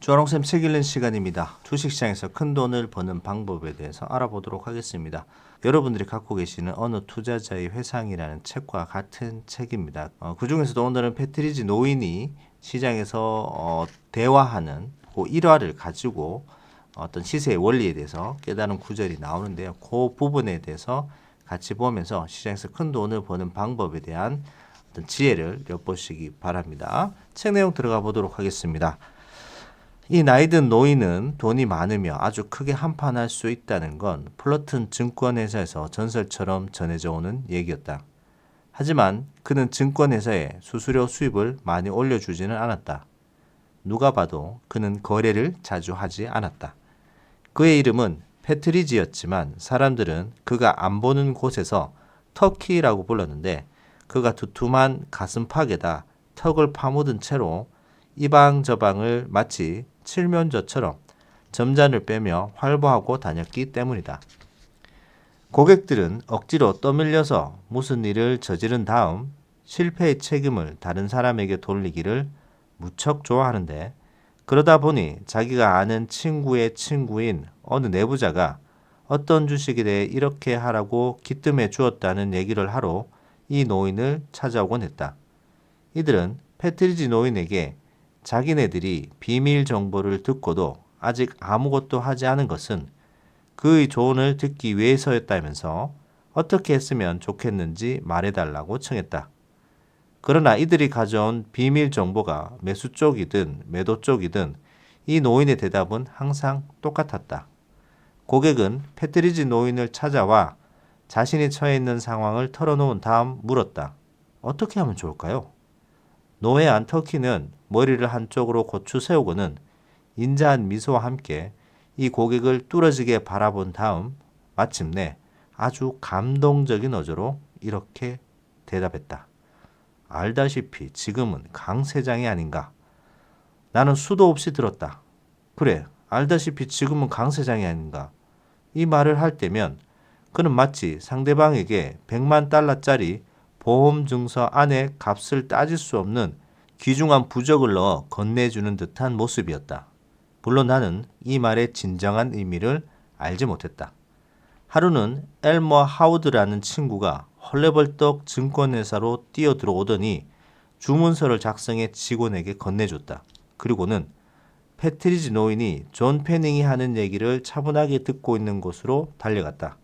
조롱쌤 책 읽는 시간입니다. 주식시장에서 큰 돈을 버는 방법에 대해서 알아보도록 하겠습니다. 여러분들이 갖고 계시는 어느 투자자의 회상이라는 책과 같은 책입니다. 그 중에서도 오늘은 패트리지 노인이 시장에서 대화하는 그 일화를 가지고 어떤 시세의 원리에 대해서 깨달은 구절이 나오는데요. 그 부분에 대해서 같이 보면서 시장에서 큰 돈을 버는 방법에 대한 어떤 지혜를 엿보시기 바랍니다. 책 내용 들어가 보도록 하겠습니다. 이 나이든 노인은 돈이 많으며 아주 크게 한판할 수 있다는 건 플러튼 증권회사에서 전설처럼 전해져 오는 얘기였다. 하지만 그는 증권회사에 수수료 수입을 많이 올려주지는 않았다. 누가 봐도 그는 거래를 자주 하지 않았다. 그의 이름은 패트리지였지만 사람들은 그가 안 보는 곳에서 터키라고 불렀는데 그가 두툼한 가슴팍에다 턱을 파묻은 채로 이방저방을 마치 칠면조처럼 점잔을 빼며 활보하고 다녔기 때문이다. 고객들은 억지로 떠밀려서 무슨 일을 저지른 다음 실패의 책임을 다른 사람에게 돌리기를 무척 좋아하는데 그러다 보니 자기가 아는 친구의 친구인 어느 내부자가 어떤 주식에 대해 이렇게 하라고 기뜸해 주었다는 얘기를 하러 이 노인을 찾아오곤 했다. 이들은 패트리지 노인에게 자기네들이 비밀 정보를 듣고도 아직 아무것도 하지 않은 것은 그의 조언을 듣기 위해서였다면서 어떻게 했으면 좋겠는지 말해달라고 청했다. 그러나 이들이 가져온 비밀 정보가 매수 쪽이든 매도 쪽이든 이 노인의 대답은 항상 똑같았다. 고객은 패트리지 노인을 찾아와 자신이 처해 있는 상황을 털어놓은 다음 물었다. 어떻게 하면 좋을까요? 노회한 터키는 머리를 한쪽으로 고추 세우고는 인자한 미소와 함께 이 고객을 뚫어지게 바라본 다음 마침내 아주 감동적인 어조로 이렇게 대답했다. 알다시피 지금은 강세장이 아닌가. 나는 수도 없이 들었다. 그래, 알다시피 지금은 강세장이 아닌가. 이 말을 할 때면 그는 마치 상대방에게 100만 달러짜리 보험 증서 안에 값을 따질 수 없는 귀중한 부적을 넣어 건네주는 듯한 모습이었다. 물론 나는 이 말의 진정한 의미를 알지 못했다. 하루는 엘머 하우드라는 친구가 헐레벌떡 증권회사로 뛰어들어오더니 주문서를 작성해 직원에게 건네줬다. 그리고는 패트리지 노인이 존 패닝이 하는 얘기를 차분하게 듣고 있는 곳으로 달려갔다.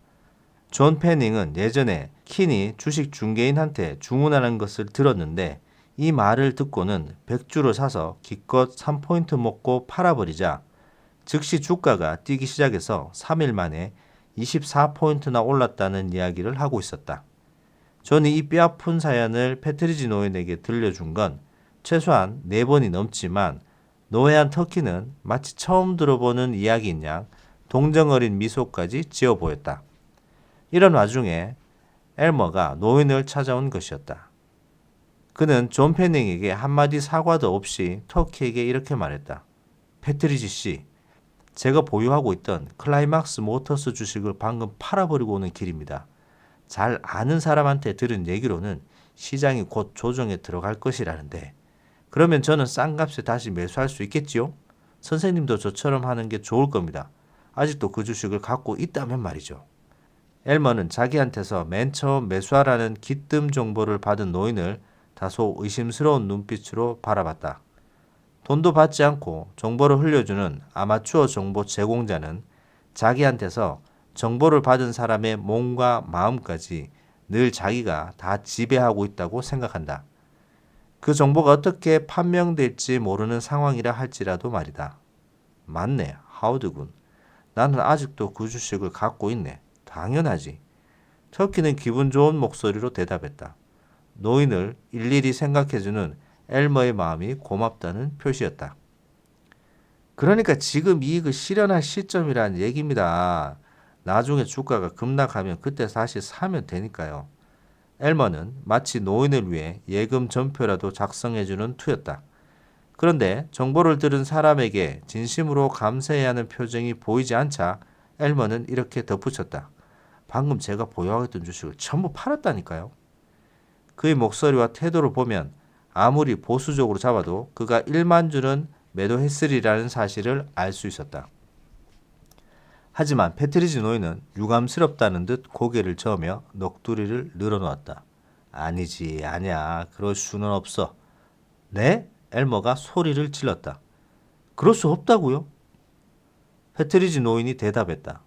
존 패닝은 예전에 킨이 주식 중개인한테 주문하는 것을 들었는데 이 말을 듣고는 100주를 사서 기껏 3포인트 먹고 팔아버리자 즉시 주가가 뛰기 시작해서 3일 만에 24포인트나 올랐다는 이야기를 하고 있었다. 존이 이 뼈아픈 사연을 패트리지 노인에게 들려준 건 최소한 4번이 넘지만 노회한 터키는 마치 처음 들어보는 이야기인 양 동정어린 미소까지 지어 보였다. 이런 와중에 엘머가 노인을 찾아온 것이었다. 그는 존 패닝에게 한마디 사과도 없이 터키에게 이렇게 말했다. 패트리지 씨, 제가 보유하고 있던 클라이막스 모터스 주식을 방금 팔아버리고 오는 길입니다. 잘 아는 사람한테 들은 얘기로는 시장이 곧 조정에 들어갈 것이라는데 그러면 저는 싼 값에 다시 매수할 수 있겠지요? 선생님도 저처럼 하는 게 좋을 겁니다. 아직도 그 주식을 갖고 있다면 말이죠. 엘머는 자기한테서 맨 처음 매수하라는 기뜸 정보를 받은 노인을 다소 의심스러운 눈빛으로 바라봤다. 돈도 받지 않고 정보를 흘려주는 아마추어 정보 제공자는 자기한테서 정보를 받은 사람의 몸과 마음까지 늘 자기가 다 지배하고 있다고 생각한다. 그 정보가 어떻게 판명될지 모르는 상황이라 할지라도 말이다. 맞네, 하우드군. 나는 아직도 그 주식을 갖고 있네. 당연하지. 터키는 기분 좋은 목소리로 대답했다. 노인을 일일이 생각해주는 엘머의 마음이 고맙다는 표시였다. 그러니까 지금 이익을 실현할 시점이라는 얘기입니다. 나중에 주가가 급락하면 그때 다시 사면 되니까요. 엘머는 마치 노인을 위해 예금 전표라도 작성해주는 투였다. 그런데 정보를 들은 사람에게 진심으로 감사해야 하는 표정이 보이지 않자 엘머는 이렇게 덧붙였다. 방금 제가 보유하고 있던 주식을 전부 팔았다니까요. 그의 목소리와 태도를 보면 아무리 보수적으로 잡아도 그가 1만 주는 매도했으리라는 사실을 알 수 있었다. 하지만 패트리지 노인은 유감스럽다는 듯 고개를 저으며 넋두리를 늘어놓았다. 아니지, 아니야. 그럴 수는 없어. 네? 엘머가 소리를 질렀다. 그럴 수 없다고요? 패트리지 노인이 대답했다.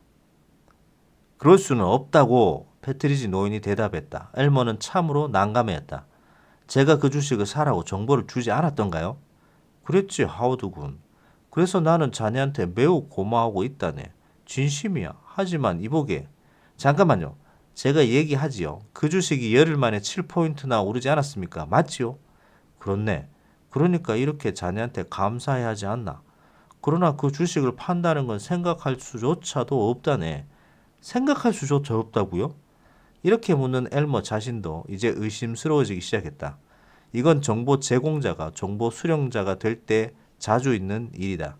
그럴 수는 없다고 패트리지 노인이 대답했다. 엘머는 참으로 난감해했다. 제가 그 주식을 사라고 정보를 주지 않았던가요? 그랬지, 하워드 군. 그래서 나는 자네한테 매우 고마워하고 있다네. 진심이야. 하지만 이보게. 잠깐만요. 제가 얘기하지요. 그 주식이 열흘 만에 7포인트나 오르지 않았습니까? 맞지요? 그렇네. 그러니까 이렇게 자네한테 감사해야 하지 않나. 그러나 그 주식을 판다는 건 생각할 수조차도 없다네. 생각할 수조차 없다고요? 이렇게 묻는 엘머 자신도 이제 의심스러워지기 시작했다. 이건 정보 제공자가 정보 수령자가 될 때 자주 있는 일이다.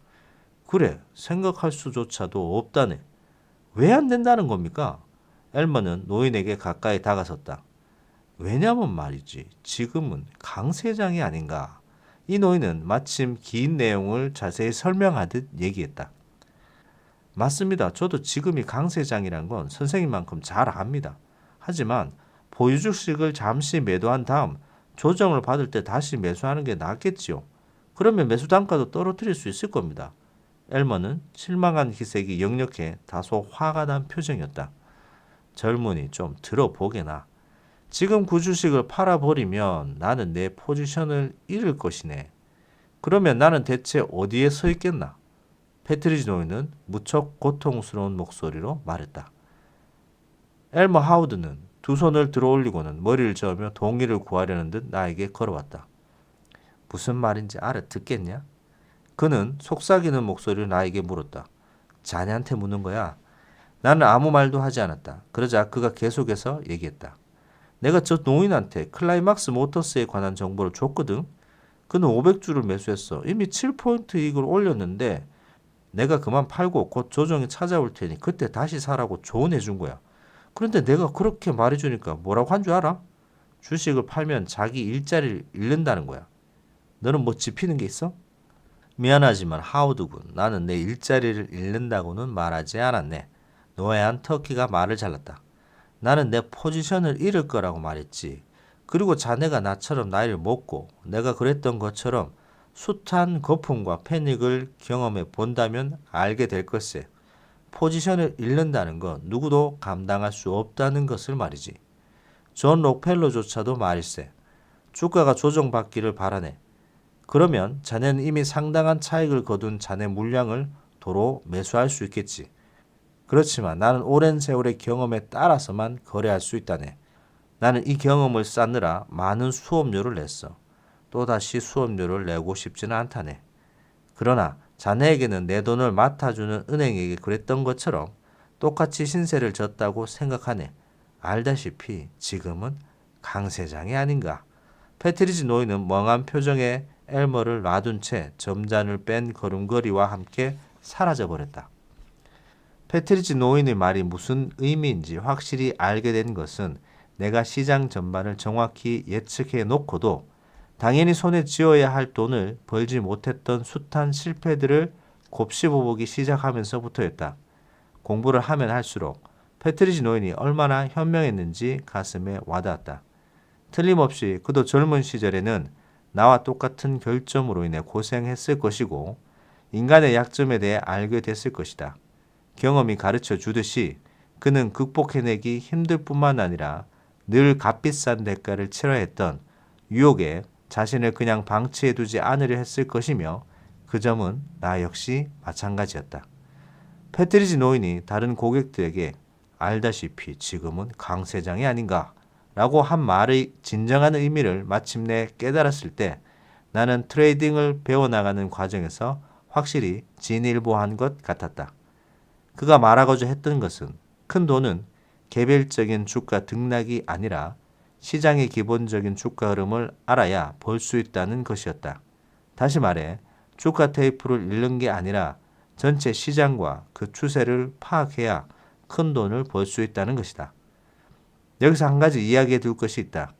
그래, 생각할 수조차도 없다네. 왜 안 된다는 겁니까? 엘머는 노인에게 가까이 다가섰다. 왜냐면 말이지, 지금은 강세장이 아닌가. 이 노인은 마침 긴 내용을 자세히 설명하듯 얘기했다. 맞습니다. 저도 지금이 강세장이란 건 선생님만큼 잘 압니다. 하지만 보유 주식을 잠시 매도한 다음 조정을 받을 때 다시 매수하는 게 낫겠지요. 그러면 매수 단가도 떨어뜨릴 수 있을 겁니다. 엘머는 실망한 기색이 역력해 다소 화가 난 표정이었다. 젊은이 좀 들어보게나. 지금 그 주식을 팔아버리면 나는 내 포지션을 잃을 것이네. 그러면 나는 대체 어디에 서 있겠나? 패트리지 노인은 무척 고통스러운 목소리로 말했다. 엘머 하우드는 두 손을 들어올리고는 머리를 저으며 동의를 구하려는 듯 나에게 걸어왔다. 무슨 말인지 알아듣겠냐? 그는 속삭이는 목소리로 나에게 물었다. 자네한테 묻는 거야. 나는 아무 말도 하지 않았다. 그러자 그가 계속해서 얘기했다. 내가 저 노인한테 클라이막스 모터스에 관한 정보를 줬거든. 그는 500주를 매수했어. 이미 7포인트 이익을 올렸는데 내가 그만 팔고 곧 조정이 찾아올 테니 그때 다시 사라고 조언해 준 거야. 그런데 내가 그렇게 말해주니까 뭐라고 한 줄 알아? 주식을 팔면 자기 일자리를 잃는다는 거야. 너는 뭐 짚히는 게 있어? 미안하지만 하우드군. 나는 내 일자리를 잃는다고는 말하지 않았네. 노예한 터키가 말을 잘랐다. 나는 내 포지션을 잃을 거라고 말했지. 그리고 자네가 나처럼 나이를 먹고 내가 그랬던 것처럼 숱한 거품과 패닉을 경험해 본다면 알게 될 것세. 포지션을 잃는다는 건 누구도 감당할 수 없다는 것을 말이지. 존 록펠러조차도 말일세. 주가가 조정받기를 바라네. 그러면 자네는 이미 상당한 차익을 거둔 자네 물량을 도로 매수할 수 있겠지. 그렇지만 나는 오랜 세월의 경험에 따라서만 거래할 수 있다네. 나는 이 경험을 쌓느라 많은 수업료를 냈어. 또다시 수업료를 내고 싶지는 않다네. 그러나 자네에게는 내 돈을 맡아주는 은행에게 그랬던 것처럼 똑같이 신세를 졌다고 생각하네. 알다시피 지금은 강세장이 아닌가. 패트리지 노인은 멍한 표정에 엘머를 놔둔 채 점잔을 뺀 걸음걸이와 함께 사라져버렸다. 패트리지 노인의 말이 무슨 의미인지 확실히 알게 된 것은 내가 시장 전반을 정확히 예측해 놓고도 당연히 손에 쥐어야 할 돈을 벌지 못했던 숱한 실패들을 곱씹어보기 시작하면서부터였다. 공부를 하면 할수록 패트리지 노인이 얼마나 현명했는지 가슴에 와닿았다. 틀림없이 그도 젊은 시절에는 나와 똑같은 결점으로 인해 고생했을 것이고 인간의 약점에 대해 알게 됐을 것이다. 경험이 가르쳐 주듯이 그는 극복해내기 힘들 뿐만 아니라 늘 값비싼 대가를 치러야 했던 유혹에 자신을 그냥 방치해두지 않으려 했을 것이며 그 점은 나 역시 마찬가지였다. 패트리지 노인이 다른 고객들에게 알다시피 지금은 강세장이 아닌가 라고 한 말의 진정한 의미를 마침내 깨달았을 때 나는 트레이딩을 배워나가는 과정에서 확실히 진일보한 것 같았다. 그가 말하고자 했던 것은 큰 돈은 개별적인 주가 등락이 아니라 시장의 기본적인 주가 흐름을 알아야 벌 수 있다는 것이었다. 다시 말해 주가 테이프를 읽는 게 아니라 전체 시장과 그 추세를 파악해야 큰 돈을 벌 수 있다는 것이다. 여기서 한 가지 이야기해 둘 것이 있다.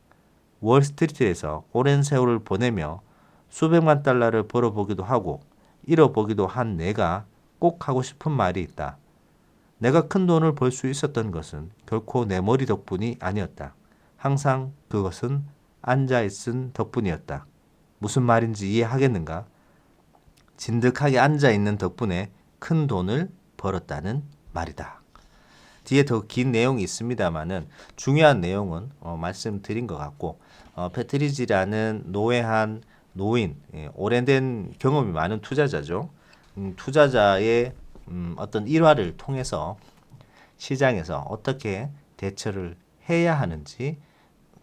월스트리트에서 오랜 세월을 보내며 수백만 달러를 벌어보기도 하고 잃어보기도 한 내가 꼭 하고 싶은 말이 있다. 내가 큰 돈을 벌 수 있었던 것은 결코 내 머리 덕분이 아니었다. 항상 그것은 앉아있은 덕분이었다. 무슨 말인지 이해하겠는가? 진득하게 앉아있는 덕분에 큰 돈을 벌었다는 말이다. 뒤에 더 긴 내용이 있습니다만은 중요한 내용은 말씀드린 것 같고 패트리지라는 노회한 노인, 오래된 경험이 많은 투자자죠. 투자자의 어떤 일화를 통해서 시장에서 어떻게 대처를 해야 하는지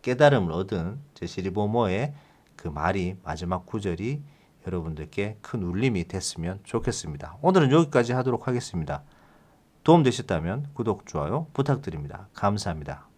깨달음을 얻은 제시 리버모어의 그 말이 마지막 구절이 여러분들께 큰 울림이 됐으면 좋겠습니다. 오늘은 여기까지 하도록 하겠습니다. 도움되셨다면 구독, 좋아요 부탁드립니다. 감사합니다.